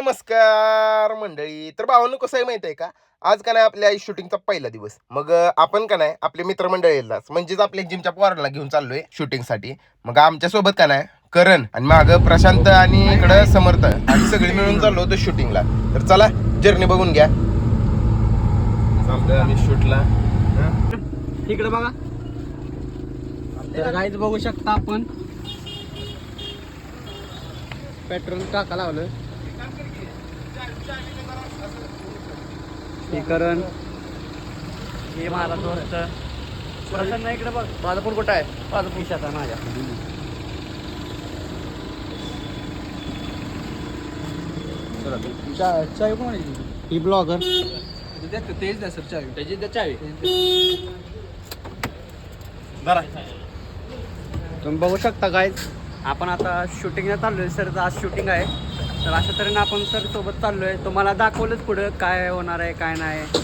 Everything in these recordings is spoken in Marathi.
नमस्कार मंडळी. तर भावांनो, कसं आहे माहिती आहे का, आज का नाही आपल्या शूटिंगचा पहिला दिवस. मग आपण का नाही आपले मित्रमंडळीला म्हणजेच आपल्या जिमच्या पोराला घेऊन चाललोय शूटिंगसाठी. मग आमच्या सोबत का नाही करण आणि माग प्रशांत आणि इकडं समर्थ आणि सगळे मिळून चाललो होतो शूटिंगला. तर चला जर्नी बघून घ्या. आम्ही शूटला इकडे बघा. तर गाईज बघू शकता आपण पेट्रोल टाका लावलं. हे करण, हे माझा दोस्त प्रसन्न. इकडे बघ, माझा पण कुठं आहे? माझा पिशाचा माझ्या. चावी कोण आहे? ही ब्लॉगर तेच द्या सर. चावी त्याची द्या. चावी तुम्ही बघू शकता गाईज, आपण आता शूटिंगला चाललोय. सर आज शूटिंग आहे, तर अशा तऱ्हेने आपण सर सोबत चाललोय. तुम्हाला दाखवलंच पुढं काय होणार आहे काय नाही.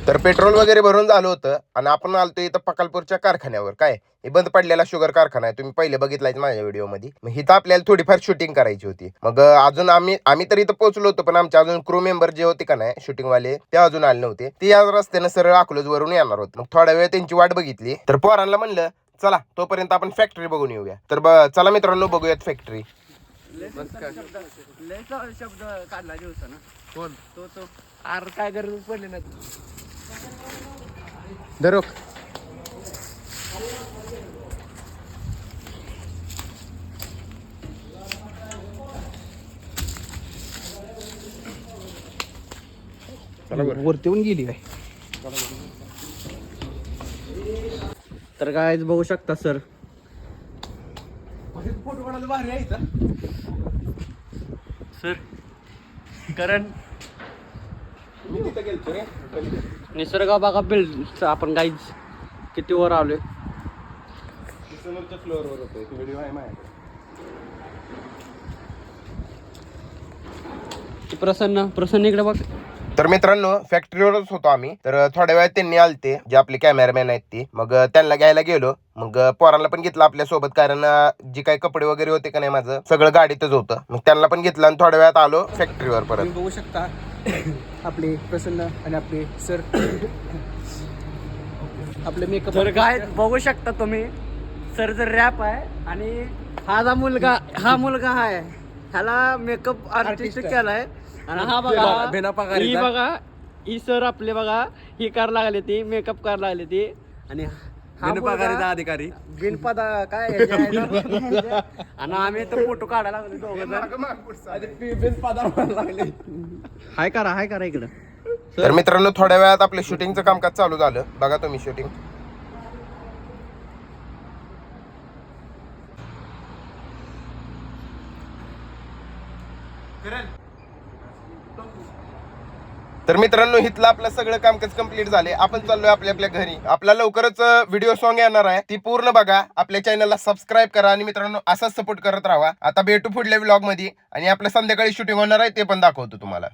तर पेट्रोल वगैरे भरून झालं होतं आणि आपण आलतो इथं पकालपूरच्या कारखान्यावर. काय हे बंद पडलेला शुगर कारखाना आहे, तुम्ही पहिले बघितलाय माझ्या व्हिडिओमध्ये. मग इथं आपल्याला थोडीफार शूटिंग करायची होती. मग अजून आम्ही तर इथं पोहोचलो होतो, पण आमचे अजून क्रू मेंबर जे होते का नाही शूटिंगवाले, ते अजून आले नव्हते. ते या रस्त्यानं सरळ अकलूज वरून येणार होते. मग थोडा वेळ त्यांची वाट बघितली. तर पोरांना म्हणलं चला तोपर्यंत आपण फॅक्टरी बघून येऊया. तर चला मित्रांनो, बघूयात फॅक्टरी. शब्द काढला दिवसानं. कोण तो? अरे काय गरज पडली ना दरोक. वरती येऊन गेली काय? तर काय बघू शकता सर. फोटो काढायला भारी आहे सर. करण निसर्ग बघा, बिल्ड आपण गाईज किती वर आलोय. फ्लोअरवर होतो व्हिडिओ आहे माझ्याकडे. प्रसन्न इकडे बघ. तर मित्रांनो, फॅक्टरीवरच होतो आम्ही. तर थोड्या वेळात त्यांनी आलते, जे आपले कॅमेरामॅन आहेत ते. मग त्यांना घ्यायला गेलो. मग पोरांना पण घेतलं आपल्या सोबत, कारण जे काही कपडे वगैरे होते का नाही माझं सगळं गाडीतच होतं. मग त्यांना पण घेतलं आणि थोड्या वेळात आलो फॅक्टरीवर परत. बघू शकता आपले प्रसन्न आणि आपले सर आपले मेकअप. तर काय बघू शकता तुम्ही, सर जर रॅप आहे आणि हा मुलगा आहे, ह्याला मेकअप आर्टिस्ट केलाय. आणि हा बघा, ही बघा, ही सर आपले बघा, ही कार लागली ती मेकअप कार लागली ती. आणि बिनपगारीचा अधिकारी बिनपदा काय आणि आम्ही तर फोटो काढायला लागलो दोघं. हाय करा इकडं. तर मित्रांनो, थोड्या वेळात आपलं शूटिंगचं कामकाज चालू झालं. बघा तुम्ही शूटिंग. तर मित्रांनो, इथलं आपलं सगळं कामकाज कंप्लीट झाले. आपण चाललोय आपल्या घरी. आपला लवकरच व्हिडिओ सॉन्ग येणार आहे, ती पूर्ण बघा. आपल्या चॅनलला सबस्क्राईब करा आणि मित्रांनो असाच सपोर्ट करत राहा. आता भेटू पुढल्या व्लॉग मध्ये, आणि आपलं संध्याकाळी शूटिंग होणार आहे ते पण दाखवतो तुम्हाला.